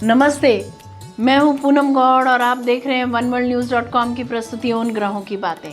नमस्ते, मैं हूं पूनम गौड़ और आप देख रहे हैं oneworldnews.com की प्रस्तुति उन ग्रहों की बातें।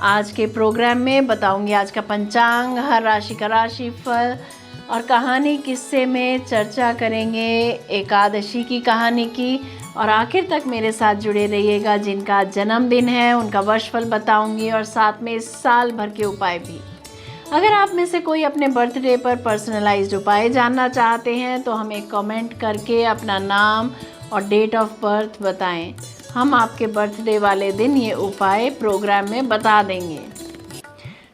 आज के प्रोग्राम में बताऊंगी आज का पंचांग, हर राशि का राशिफल और कहानी किस्से में चर्चा करेंगे एकादशी की कहानी की। और आखिर तक मेरे साथ जुड़े रहिएगा। जिनका जन्मदिन है उनका वर्षफल बताऊंगी और साथ में इस साल भर के उपाय भी। अगर आप में से कोई अपने बर्थडे पर पर्सनलाइज्ड उपाय जानना चाहते हैं तो हमें कमेंट करके अपना नाम और डेट ऑफ बर्थ बताएं। हम आपके बर्थडे वाले दिन ये उपाय प्रोग्राम में बता देंगे।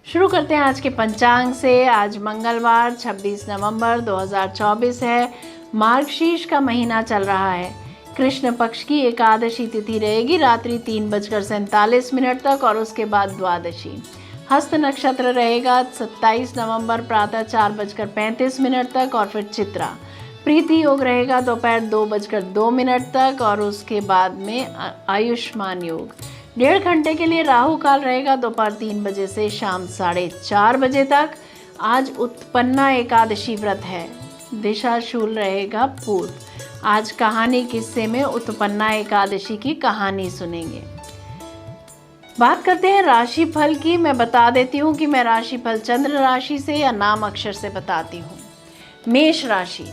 शुरू करते हैं आज के पंचांग से। आज मंगलवार 26 नवंबर 2024 है। मार्गशीर्ष का महीना चल रहा है। कृष्ण पक्ष की एकादशी तिथि रहेगी रात्रि 3:47 तक और उसके बाद द्वादशी। हस्त नक्षत्र रहेगा 27 नवंबर प्रातः 4:35 तक और फिर चित्रा। प्रीति योग रहेगा दोपहर 2:02 तक और उसके बाद में आयुष्मान योग। 1.5 घंटे के लिए राहु काल रहेगा दोपहर 3 बजे से शाम 4:30 बजे तक। आज उत्पन्ना एकादशी व्रत है। दिशा शूल रहेगा पूर्व। आज कहानी किस्से में उत्पन्ना एकादशी की कहानी सुनेंगे। बात करते हैं राशिफल की। मैं बता देती हूँ कि मैं राशिफल चंद्र राशि से या नाम अक्षर से बताती हूँ। मेष राशि,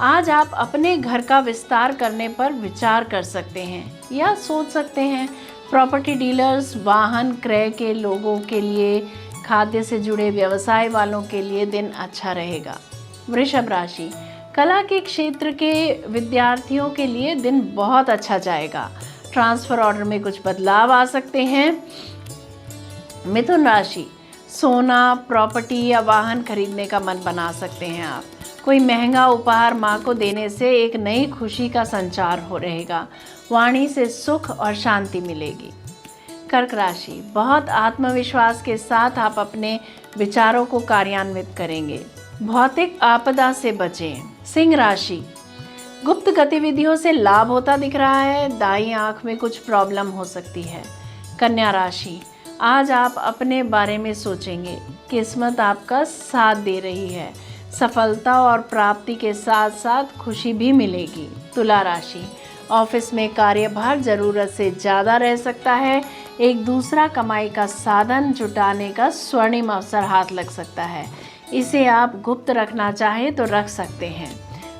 आज आप अपने घर का विस्तार करने पर विचार कर सकते हैं या सोच सकते हैं। प्रॉपर्टी डीलर्स, वाहन क्रय के लोगों के लिए, खाद्य से जुड़े व्यवसाय वालों के लिए दिन अच्छा रहेगा। वृषभ राशि, कला के क्षेत्र के विद्यार्थियों के लिए दिन बहुत अच्छा जाएगा। ट्रांसफर ऑर्डर में कुछ बदलाव आ सकते हैं। मिथुन राशि, सोना, प्रॉपर्टी या वाहन खरीदने का मन बना सकते हैं आप। कोई महंगा उपहार माँ को देने से एक नई खुशी का संचार हो रहेगा। वाणी से सुख और शांति मिलेगी। कर्क राशि, बहुत आत्मविश्वास के साथ आप अपने विचारों को कार्यान्वित करेंगे। भौतिक आपदा से बचें। सिंह राशि, गुप्त गतिविधियों से लाभ होता दिख रहा है। दाईं आंख में कुछ प्रॉब्लम हो सकती है। कन्या राशि, आज आप अपने बारे में सोचेंगे। किस्मत आपका साथ दे रही है। सफलता और प्राप्ति के साथ साथ खुशी भी मिलेगी। तुला राशि, ऑफिस में कार्यभार जरूरत से ज़्यादा रह सकता है। एक दूसरा कमाई का साधन जुटाने का स्वर्णिम अवसर हाथ लग सकता है। इसे आप गुप्त रखना चाहें तो रख सकते हैं।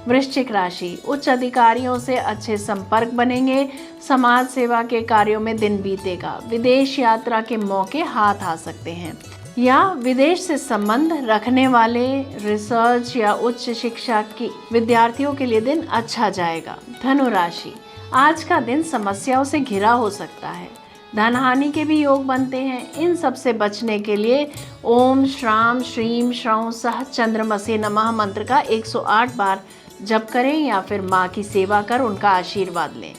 वृश्चिक राशि, उच्च अधिकारियों से अच्छे संपर्क बनेंगे। समाज सेवा के कार्यों में दिन बीतेगा। विदेश यात्रा के मौके हाथ आ सकते हैं या विदेश से संबंध रखने वाले रिसर्च या उच्च शिक्षा की विद्यार्थियों के लिए दिन अच्छा जाएगा। धनु राशि, आज का दिन समस्याओं से घिरा हो सकता है। धन हानि के भी योग बनते हैं। इन सब से बचने के लिए ओम श्राम श्रीम श्रौं सह चंद्रमसे नमः मंत्र का 108 बार जप करें या फिर माँ की सेवा कर उनका आशीर्वाद लें।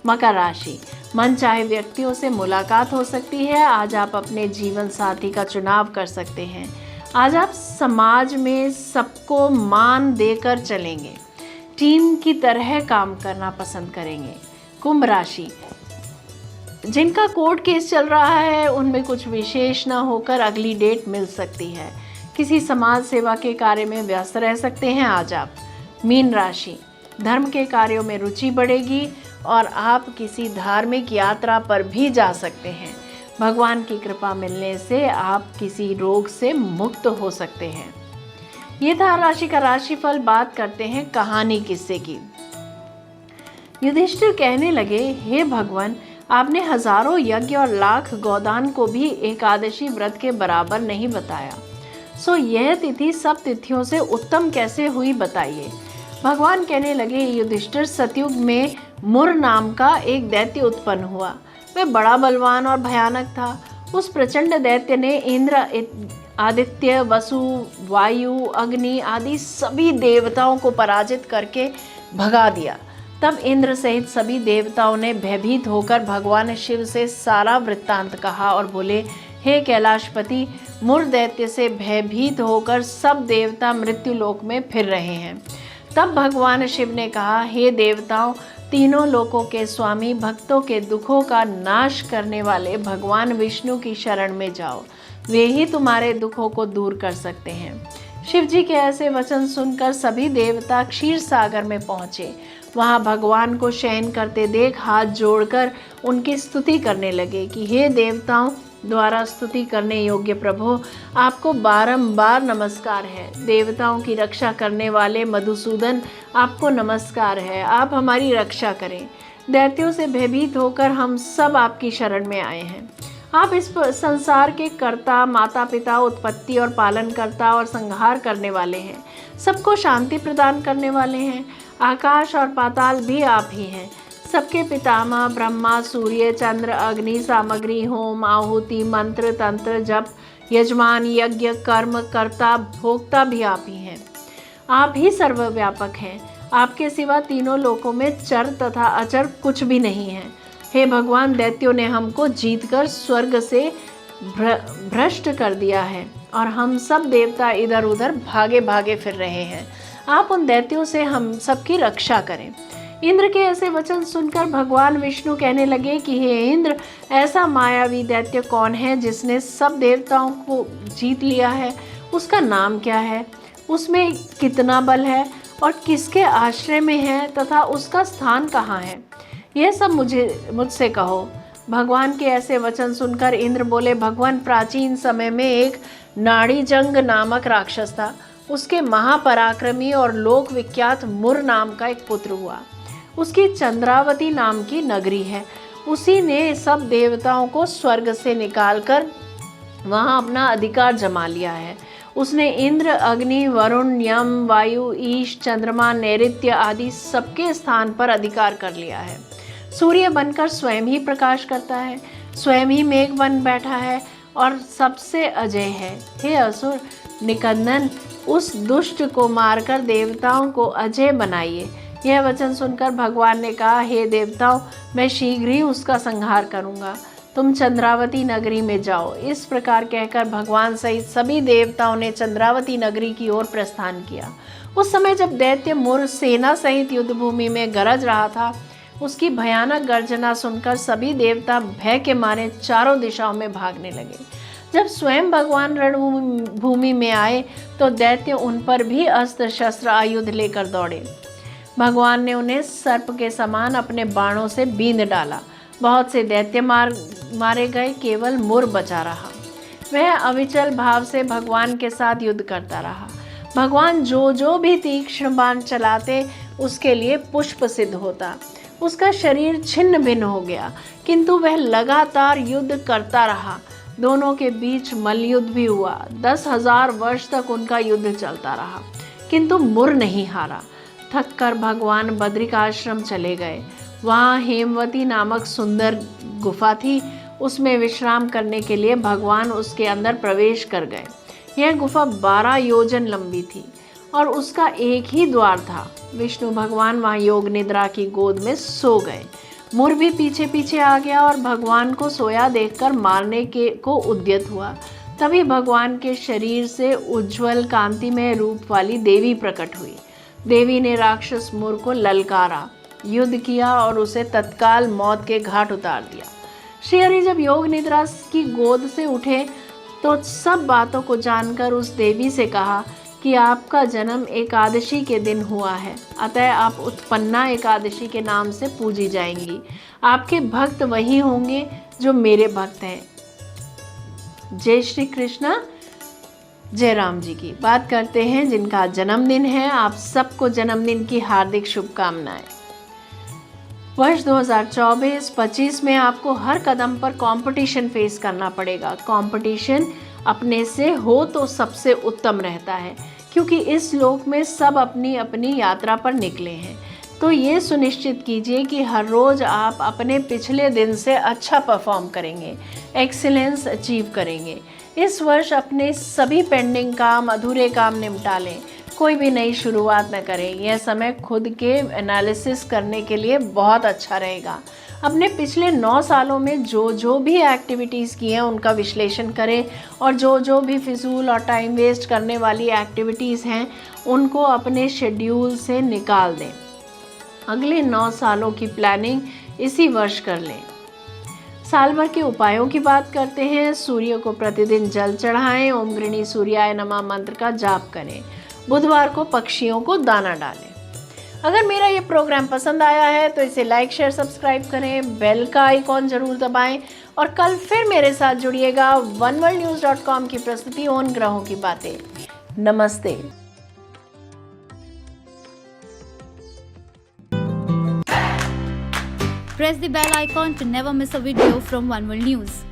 मकर राशि, मन चाहे व्यक्तियों से मुलाकात हो सकती है। आज आप अपने जीवन साथी का चुनाव कर सकते हैं। आज आप समाज में सबको मान देकर चलेंगे। टीम की तरह काम करना पसंद करेंगे। कुंभ राशि, जिनका कोर्ट केस चल रहा है उनमें कुछ विशेष न होकर अगली डेट मिल सकती है। किसी समाज सेवा के कार्य में व्यस्त रह सकते हैं आज आप। मीन राशि, धर्म के कार्यों में रुचि बढ़ेगी और आप किसी धार्मिक यात्रा पर भी जा सकते हैं। भगवान की कृपा मिलने से आप किसी रोग से मुक्त हो सकते हैं। ये था राशि का राशिफल। बात करते हैं कहानी किस्से की। युधिष्ठिर कहने लगे, हे भगवान, आपने हजारों यज्ञ और लाख गोदान को भी एकादशी व्रत के बराबर नहीं बताया। सो यह तिथि सब तिथियों से उत्तम कैसे हुई बताइए। भगवान कहने लगे, युधिष्ठिर, सतयुग में मुर नाम का एक दैत्य उत्पन्न हुआ। वह बड़ा बलवान और भयानक था। उस प्रचंड दैत्य ने इंद्र, आदित्य, वसु, वायु, अग्नि आदि सभी देवताओं को पराजित करके भगा दिया। तब इंद्र सहित सभी देवताओं ने भयभीत होकर भगवान शिव से सारा वृत्तांत कहा और बोले, हे कैलाशपति, मुर दैत्य से भयभीत होकर सब देवता मृत्यु लोक में फिर रहे हैं। तब भगवान शिव ने कहा, हे देवताओं, तीनों लोकों के स्वामी, भक्तों के दुखों का नाश करने वाले भगवान विष्णु की शरण में जाओ। वे ही तुम्हारे दुखों को दूर कर सकते हैं। शिव जी के ऐसे वचन सुनकर सभी देवता क्षीर सागर में पहुँचे। वहाँ भगवान को शयन करते देख हाथ जोड़कर उनकी स्तुति करने लगे कि हे देवताओं द्वारा स्तुति करने योग्य प्रभु, आपको बारंबार नमस्कार है। देवताओं की रक्षा करने वाले मधुसूदन, आपको नमस्कार है। आप हमारी रक्षा करें। दैत्यों से भयभीत होकर हम सब आपकी शरण में आए हैं। आप इस संसार के कर्ता, माता पिता, उत्पत्ति और पालन करता और संहार करने वाले हैं। सबको शांति प्रदान करने वाले हैं। आकाश और पाताल भी आप ही हैं। सबके पितामह ब्रह्मा, सूर्य, चंद्र, अग्नि, सामग्री, होम, आहुति, मंत्र, तंत्र, जप, यजमान, यज्ञ, कर्म, कर्ता, भोक्ता भी आप ही हैं। आप ही सर्वव्यापक हैं। आपके सिवा तीनों लोकों में चर तथा अचर कुछ भी नहीं है। हे भगवान, दैत्यों ने हमको जीतकर स्वर्ग से भ्रष्ट कर दिया है और हम सब देवता इधर उधर भागे भागे फिर रहे हैं। आप उन दैत्यों से हम सबकी रक्षा करें। इंद्र के ऐसे वचन सुनकर भगवान विष्णु कहने लगे कि हे इंद्र, ऐसा मायावी दैत्य कौन है जिसने सब देवताओं को जीत लिया है? उसका नाम क्या है? उसमें कितना बल है और किसके आश्रय में है तथा उसका स्थान कहाँ है? यह सब मुझसे कहो। भगवान के ऐसे वचन सुनकर इंद्र बोले, भगवान, प्राचीन समय में एक नाड़ीजंग नामक राक्षस था। उसके महापराक्रमी और लोक विख्यात मुर नाम का एक पुत्र हुआ। उसकी चंद्रावती नाम की नगरी है। उसी ने सब देवताओं को स्वर्ग से निकालकर वहाँ अपना अधिकार जमा लिया है। उसने इंद्र, अग्नि, वरुण, यम, वायु, ईश, चंद्रमा, नैऋत्य आदि सबके स्थान पर अधिकार कर लिया है। सूर्य बनकर स्वयं ही प्रकाश करता है, स्वयं ही मेघ बन बैठा है और सबसे अजय है। हे असुर निकंदन, उस दुष्ट को मारकर देवताओं को अजय बनाइए। यह वचन सुनकर भगवान ने कहा, हे देवताओं, मैं शीघ्र ही उसका संहार करूंगा। तुम चंद्रावती नगरी में जाओ। इस प्रकार कहकर भगवान सहित सभी देवताओं ने चंद्रावती नगरी की ओर प्रस्थान किया। उस समय जब दैत्य मुर सेना सहित युद्ध भूमि में गरज रहा था, उसकी भयानक गर्जना सुनकर सभी देवता भय के मारे चारों दिशाओं में भागने लगे। जब स्वयं भगवान रणभूमि में आए तो दैत्य उन पर भी अस्त्र शस्त्र आयुध लेकर दौड़े। भगवान ने उन्हें सर्प के समान अपने बाणों से बींध डाला। बहुत से दैत्य मारे गए, केवल मुर बचा रहा। वह अविचल भाव से भगवान के साथ युद्ध करता रहा। भगवान जो भी तीक्ष्ण बाण चलाते उसके लिए पुष्प सिद्ध होता। उसका शरीर छिन्न भिन्न हो गया, किंतु वह लगातार युद्ध करता रहा। दोनों के बीच मल्लयुद्ध भी हुआ। 10,000 वर्ष तक उनका युद्ध चलता रहा, किंतु मुर नहीं हारा। थक कर भगवान बद्रिक आश्रम चले गए। वहाँ हेमवती नामक सुंदर गुफा थी। उसमें विश्राम करने के लिए भगवान उसके अंदर प्रवेश कर गए। यह गुफा 12 योजन लंबी थी और उसका एक ही द्वार था। विष्णु भगवान वहाँ योग निद्रा की गोद में सो गए। मुर भी पीछे पीछे आ गया और भगवान को सोया देखकर मारने को उद्यत हुआ। तभी भगवान के शरीर से उज्ज्वल कांतिमय रूप वाली देवी प्रकट हुई। देवी ने राक्षस मुर को ललकारा, युद्ध किया और उसे तत्काल मौत के घाट उतार दिया। श्री हरि जब योग निद्रा की गोद से उठे तो सब बातों को जानकर उस देवी से कहा कि आपका जन्म एकादशी के दिन हुआ है, अतः आप उत्पन्ना एकादशी के नाम से पूजी जाएंगी। आपके भक्त वही होंगे जो मेरे भक्त हैं। जय श्री कृष्णा, जय राम जी की। बात करते हैं जिनका जन्मदिन है। आप सबको जन्मदिन की हार्दिक शुभकामनाएं। वर्ष 2024-25 में आपको हर कदम पर कंपटीशन फेस करना पड़ेगा। कंपटीशन अपने से हो तो सबसे उत्तम रहता है, क्योंकि इस लोक में सब अपनी अपनी यात्रा पर निकले हैं। तो ये सुनिश्चित कीजिए कि हर रोज़ आप अपने पिछले दिन से अच्छा परफॉर्म करेंगे, एक्सीलेंस अचीव करेंगे। इस वर्ष अपने सभी पेंडिंग काम, अधूरे काम निपटा लें। कोई भी नई शुरुआत न करें। यह समय खुद के एनालिसिस करने के लिए बहुत अच्छा रहेगा। अपने पिछले 9 सालों में जो भी एक्टिविटीज़ की हैं उनका विश्लेषण करें और जो भी फिजूल और टाइम वेस्ट करने वाली एक्टिविटीज़ हैं उनको अपने शेड्यूल से निकाल दें। अगले 9 सालों की प्लानिंग इसी वर्ष कर लें। साल भर के उपायों की बात करते हैं। सूर्य को प्रतिदिन जल चढ़ाएं। ओम गृणी सूर्याय नमः मंत्र का जाप करें। बुधवार को पक्षियों को दाना डालें। अगर मेरा ये प्रोग्राम पसंद आया है तो इसे लाइक शेयर सब्सक्राइब करें, बेल का आइकॉन जरूर दबाएं और कल फिर मेरे साथ जुड़िएगा oneworldnews.com की प्रस्तुति उन ग्रहों की बातें। नमस्ते। Press the bell icon to never miss a video from One World News.